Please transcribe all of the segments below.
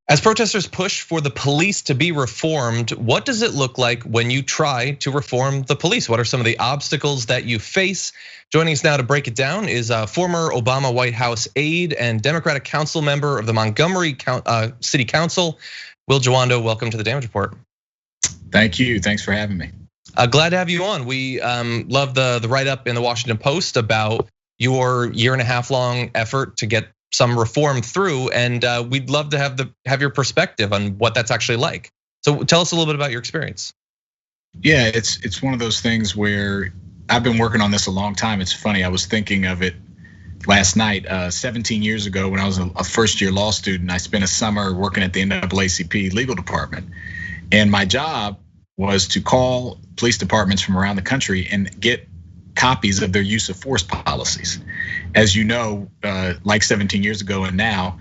As protesters push for the police to be reformed, what does it look like when you try to reform the police? What are some of the obstacles that you face? Joining us now to break it down is a former Obama White House aide and Democratic council member of the Montgomery City Council, Will Jawando. Welcome to the Damage Report. Thank you, thanks for having me. Glad to have you on. We love the write-up in the Washington Post about your year-and-a-half-long effort to get some reform through, and we'd love to have your perspective on what that's actually like. So tell us a little bit about your experience. Yeah, it's one of those things where I've been working on this a long time. It's funny, I was thinking of it last night. 17 years ago, when I was a first-year law student, I spent a summer working at the NAACP legal department, and my job was to call police departments from around the country and get copies of their use of force policies. As you know, like 17 years ago and now,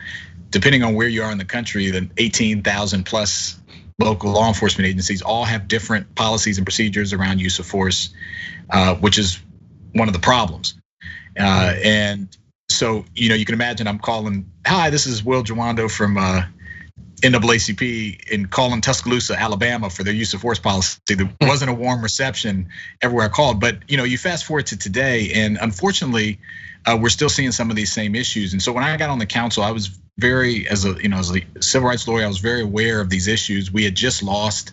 depending on where you are in the country, the 18,000 plus local law enforcement agencies all have different policies and procedures around use of force, which is one of the problems. And so, you can imagine I'm calling, hi, this is Will Jawando from NAACP, and calling Tuscaloosa, Alabama for their use of force policy. There wasn't a warm reception everywhere I called, but you fast forward to today, and unfortunately, we're still seeing some of these same issues. And so when I got on the council, I was very, as a civil rights lawyer, I was very aware of these issues. We had just lost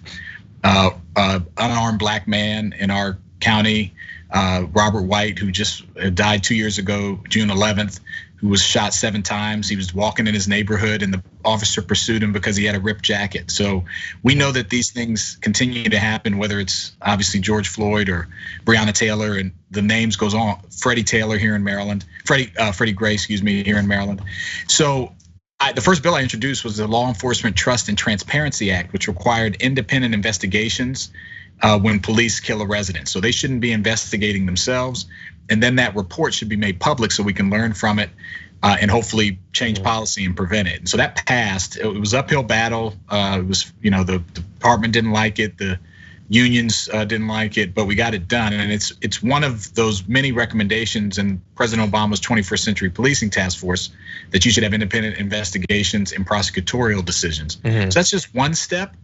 an unarmed black man in our county, Robert White, who just died 2 years ago, June 11th, who was shot 7 times. He was walking in his neighborhood and the officer pursued him because he had a ripped jacket. So we know that these things continue to happen, whether it's obviously George Floyd or Breonna Taylor, and the names goes on, Freddie Taylor here in Maryland, Freddie Gray, excuse me, here in Maryland. So the first bill I introduced was the Law Enforcement Trust and Transparency Act, which required independent investigations when police kill a resident. So they shouldn't be investigating themselves. And then that report should be made public so we can learn from it and hopefully change policy and prevent it. And so that passed. It was uphill battle. It was, the department didn't like it, the unions didn't like it, but we got it done. And it's one of those many recommendations in President Obama's 21st Century Policing Task Force that you should have independent investigations and prosecutorial decisions. So that's just one step.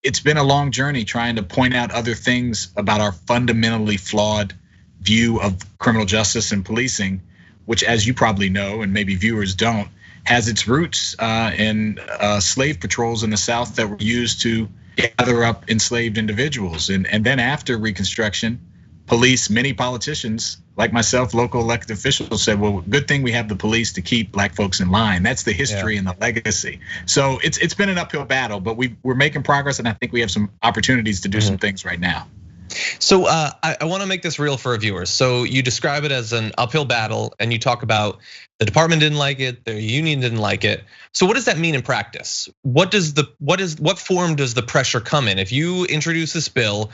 It's been a long journey trying to point out other things about our fundamentally flawed view of criminal justice and policing, which, as you probably know, and maybe viewers don't, has its roots in slave patrols in the South that were used to gather up enslaved individuals. And then after Reconstruction, police, many politicians like myself, local elected officials said, well, good thing we have the police to keep black folks in line. That's the history and the legacy. So it's been an uphill battle, but we're making progress, and I think we have some opportunities to do some things right now. So I want to make this real for our viewers. So you describe it as an uphill battle, and you talk about the department didn't like it, the union didn't like it. So what does that mean in practice? What form does the pressure come in? If you introduce this bill,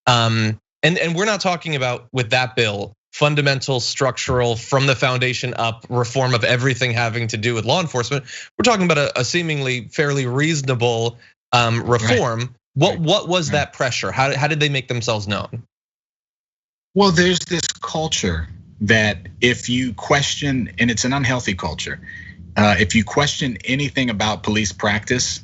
and we're not talking about with that bill fundamental, structural, from the foundation up reform of everything having to do with law enforcement. We're talking about a seemingly fairly reasonable reform. Right. What was that pressure? How did they make themselves known? Well, there's this culture that if you question, and it's an unhealthy culture, if you question anything about police practice,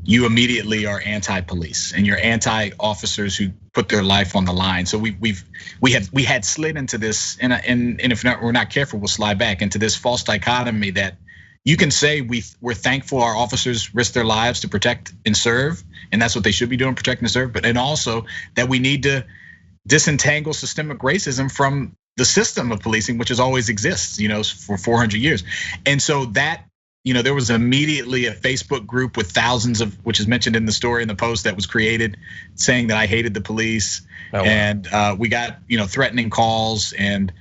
you immediately are anti-police and you're anti-officers who put their life on the line. So we had slid into this, and if we're not careful, we'll slide back into this false dichotomy that you can say we're thankful our officers risk their lives to protect and serve, and that's what they should be doing, protect and serve. But and also that we need to disentangle systemic racism from the system of policing, which has always exists, for 400 years. And so that, there was immediately a Facebook group with thousands of, which is mentioned in the story in the Post, that was created saying that I hated the police, and we got threatening calls, and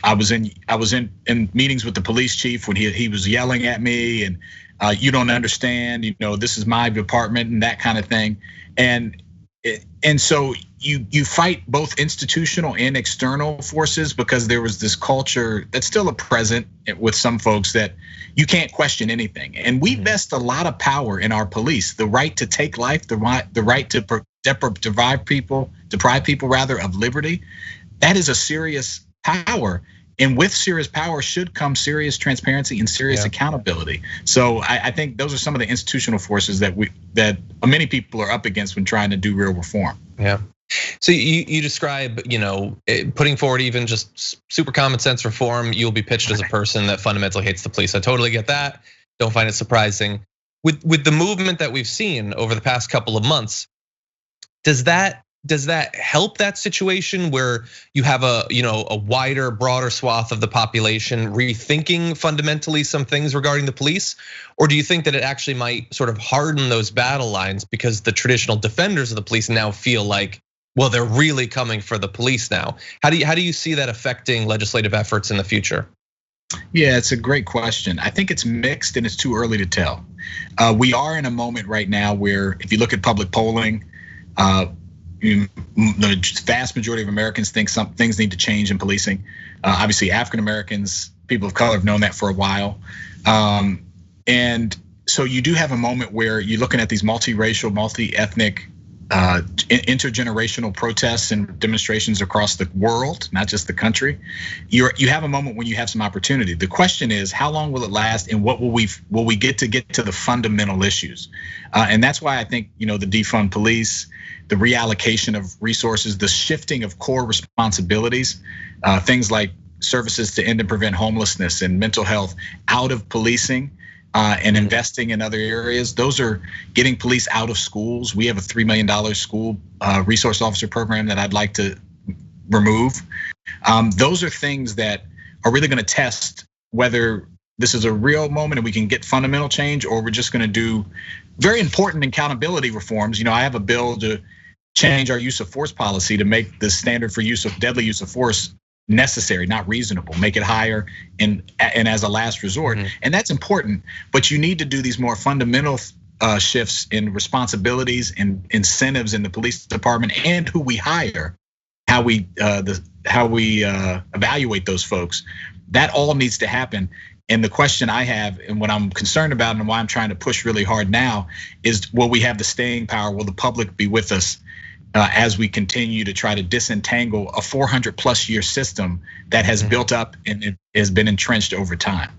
I was in meetings with the police chief when he was yelling at me, and you don't understand, this is my department, and that kind of thing, and so you fight both institutional and external forces, because there was this culture that's still present with some folks that you can't question anything. And we vest a lot of power in our police, the right to take life, the right to deprive people rather of liberty. That is a serious power. And with serious power should come serious transparency and serious accountability. So I think those are some of the institutional forces that many people are up against when trying to do real reform. Yeah. So you describe, putting forward even just super common sense reform, you'll be pitched as a person that fundamentally hates the police. I totally get that. Don't find it surprising. With the movement that we've seen over the past couple of months, does that help that situation where you have a wider, broader swath of the population rethinking fundamentally some things regarding the police? Or do you think that it actually might sort of harden those battle lines because the traditional defenders of the police now feel like, well, they're really coming for the police now? How do you see that affecting legislative efforts in the future? Yeah, it's a great question. I think it's mixed and it's too early to tell. We are in a moment right now where if you look at public polling, the vast majority of Americans think some things need to change in policing. Obviously, African Americans, people of color have known that for a while. And so you do have a moment where you're looking at these multiracial, multi-ethnic, intergenerational protests and demonstrations across the world, not just the country. You have a moment when you have some opportunity. The question is, how long will it last, and what will we get to the fundamental issues? And that's why I think the defund police, the reallocation of resources, the shifting of core responsibilities, things like services to end and prevent homelessness and mental health out of policing. And investing in other areas. Those are getting police out of schools. We have a $3 million school resource officer program that I'd like to remove. Those are things that are really gonna test whether this is a real moment and we can get fundamental change, or we're just gonna do very important accountability reforms. I have a bill to change our use of force policy to make the standard for deadly use of force necessary, not reasonable, make it higher and as a last resort. And that's important, but you need to do these more fundamental shifts in responsibilities and incentives in the police department and who we hire, how we evaluate those folks. That all needs to happen. And the question I have, and what I'm concerned about, and why I'm trying to push really hard now, is will we have the staying power? Will the public be with us as we continue to try to disentangle a 400+ year system that has built up and it has been entrenched over time?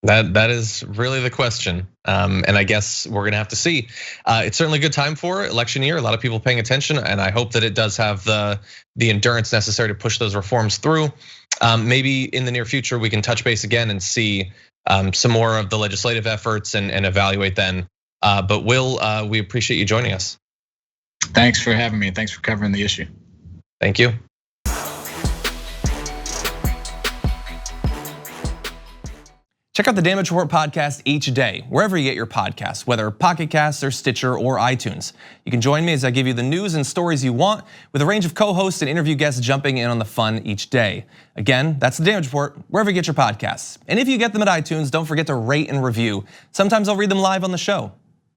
That is really the question, and I guess we're gonna have to see. It's certainly a good time for it, election year. A lot of people paying attention, and I hope that it does have the endurance necessary to push those reforms through. Maybe in the near future we can touch base again and see some more of the legislative efforts and evaluate then. But Will, we appreciate you joining us. Thanks for having me, and thanks for covering the issue. Thank you. Check out the Damage Report podcast each day, wherever you get your podcasts, whether Pocket Casts or Stitcher or iTunes. You can join me as I give you the news and stories you want, with a range of co-hosts and interview guests jumping in on the fun each day. Again, that's the Damage Report, wherever you get your podcasts. And if you get them at iTunes, don't forget to rate and review. Sometimes I'll read them live on the show.